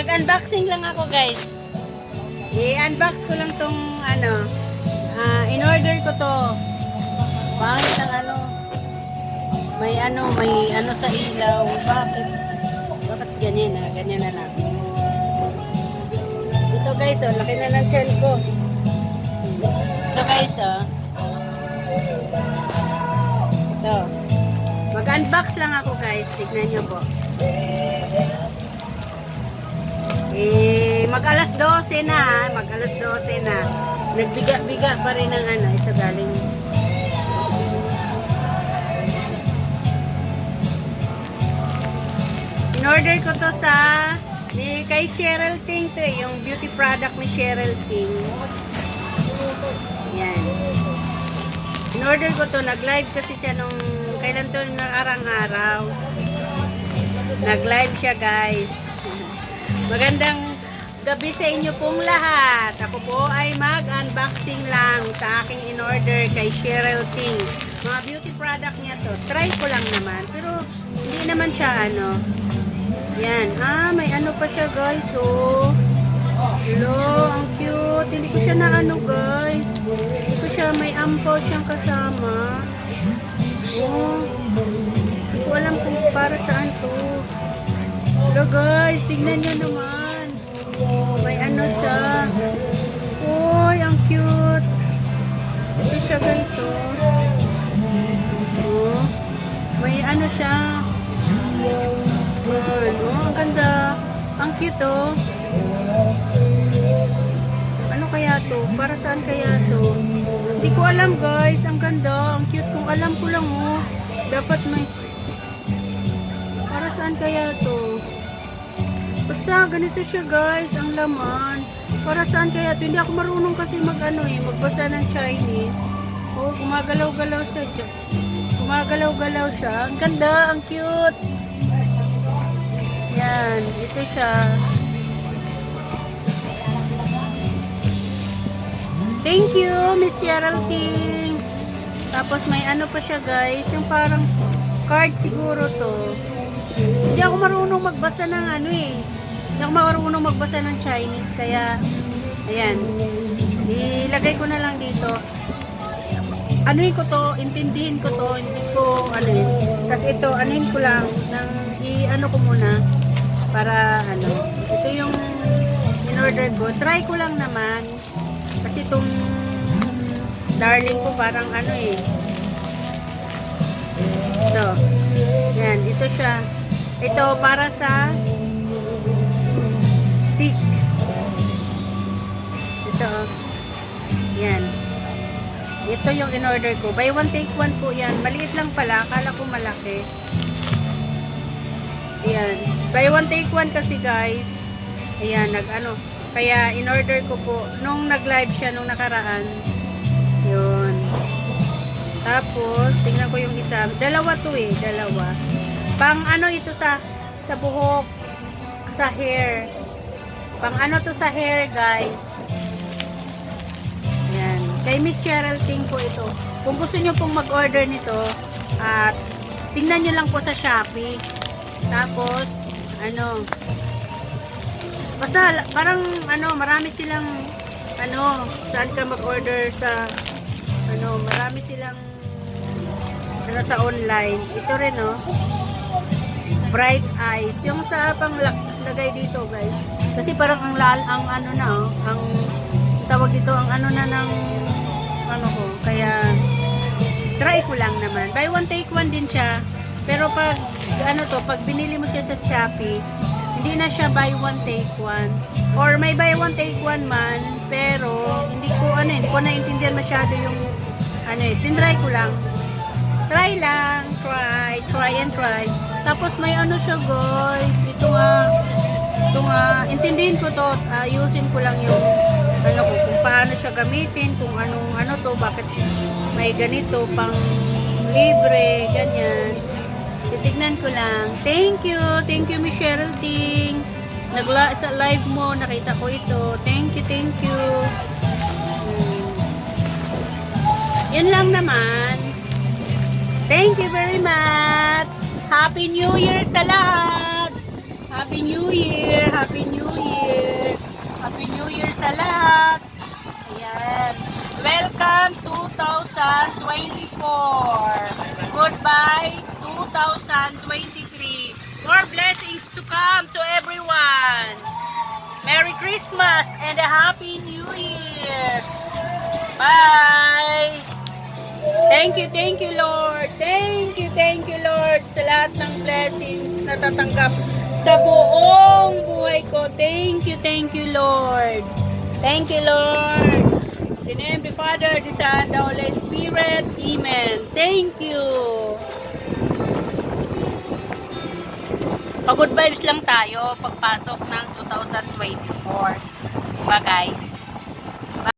Mag-unboxing lang ako, guys. I-unbox ko lang tong in-order ko to. Pangit ng may sa ilaw. Bakit? Bakit ganyan na? Ganyan na lang. Ito guys, oh, laki na ng tiyan ko. Ito guys, oh. Ito. Mag-unbox lang ako guys. Tignan nyo po. Mag-alas 12 na, ha? Mag-alas 12 na. Nagbiga-biga pa rin ng ito galing. In-order ko to kay Cheryl Ting to yung beauty product ni Cheryl Ting. Yan. In-order ko to, nag-live kasi siya nung, kailan to nakarang araw. Nag-live siya guys. Magandang gabi sa inyo pong lahat. Ako po ay mag-unboxing lang sa aking in-order kay Cheryl Ting. Mga beauty product niya to. Try ko lang naman. Pero hindi naman siya Yan. May pa siya guys. Oh. Hello, ang cute. Hindi ko siya guys. Hindi ko siya, may ampaw siyang kasama. Oh. Hindi ko alam kung para saan to. Hello guys, tignan nyo naman. May siya. Uy, ang cute. Ito siya guys, oh. Oh. May siya. Ang ganda. Ang cute, oh. Ano kaya to? Para saan kaya to? Hindi ko alam guys. Ang ganda. Ang cute. Kung alam ko lang, oh. Dapat may... Para saan kaya to? Basta ganito siya guys, ang laman. Para saan kaya ito? Hindi ako marunong kasi magbasa ng Chinese. Oh, gumagalaw-galaw siya. Gumagalaw-galaw siya. Ang ganda, ang cute. Yan, ito siya. Thank you, Miss Cheryl Ting. Tapos may pa siya guys, yung parang card siguro to. Hindi ako marunong magbasa ng Hindi ako marunong magbasa ng Chinese. Kaya, ayan. Ilagay ko na lang dito. Ko to, intindihin ko to. Hindi ko, Tapos ito, ko lang. Ko muna. Para, Ito yung in-order ko. Try ko lang naman. Kasi itong darling ko parang Ito. Yan, ito siya. Ito para sa stick. Ito. Yan. Ito yung in-order ko. Buy one take one po yan. Maliit lang pala. Akala ko malaki. Ayan. Buy one take one kasi guys. Ayan. Kaya in-order ko po. Nung nag-live siya nung nakaraan. Yun. Tapos, tingnan ko yung isa. Dalawa to dalawa. Pang ito sa buhok, sa hair. Pang to sa hair, guys. Yan. Kay Miss Cheryl Ting po ito. Kung gusto nyo pong mag-order nito, at tingnan nyo lang po sa Shopee. Tapos, basta, parang, marami silang, saan ka mag-order sa, marami silang, sa online. Ito rin, Bright Eyes. Yung sa panglagay dito, guys. Kasi parang ang tawag dito, ang ng, ko. Kaya, try ko lang naman. Buy one, take one din siya. Pero pag, pag binili mo siya sa Shopee, hindi na siya buy one, take one. Or may buy one, take one man, pero, hindi ko naintindihan masyado yung, tinry ko lang. Try lang, try and try. Tapos may siya guys, ito nga, intindihin ko to, ayusin ko lang yung, kung paano siya gamitin, kung to, bakit may ganito, pang libre, ganyan. Titignan ko lang. Thank you, Miss Cheryl Ting. Sa live mo, nakita ko ito. Thank you. Yan lang naman. Thank you very much. Happy New Year sa lahat. Happy New Year. Happy New Year! Happy New Year sa lahat! Ayan. Welcome 2024! Goodbye 2023! More blessings to come to everyone! Merry Christmas and a Happy New Year! Bye! Thank you Lord! Thank you Lord sa lahat ng blessings na tatanggap sa buong buhay ko. Thank you Lord! Thank you Lord! In the name of the Father, the Son, the Holy Spirit. Amen. Thank you! Pag-good vibes lang tayo pagpasok ng 2024. Diba guys?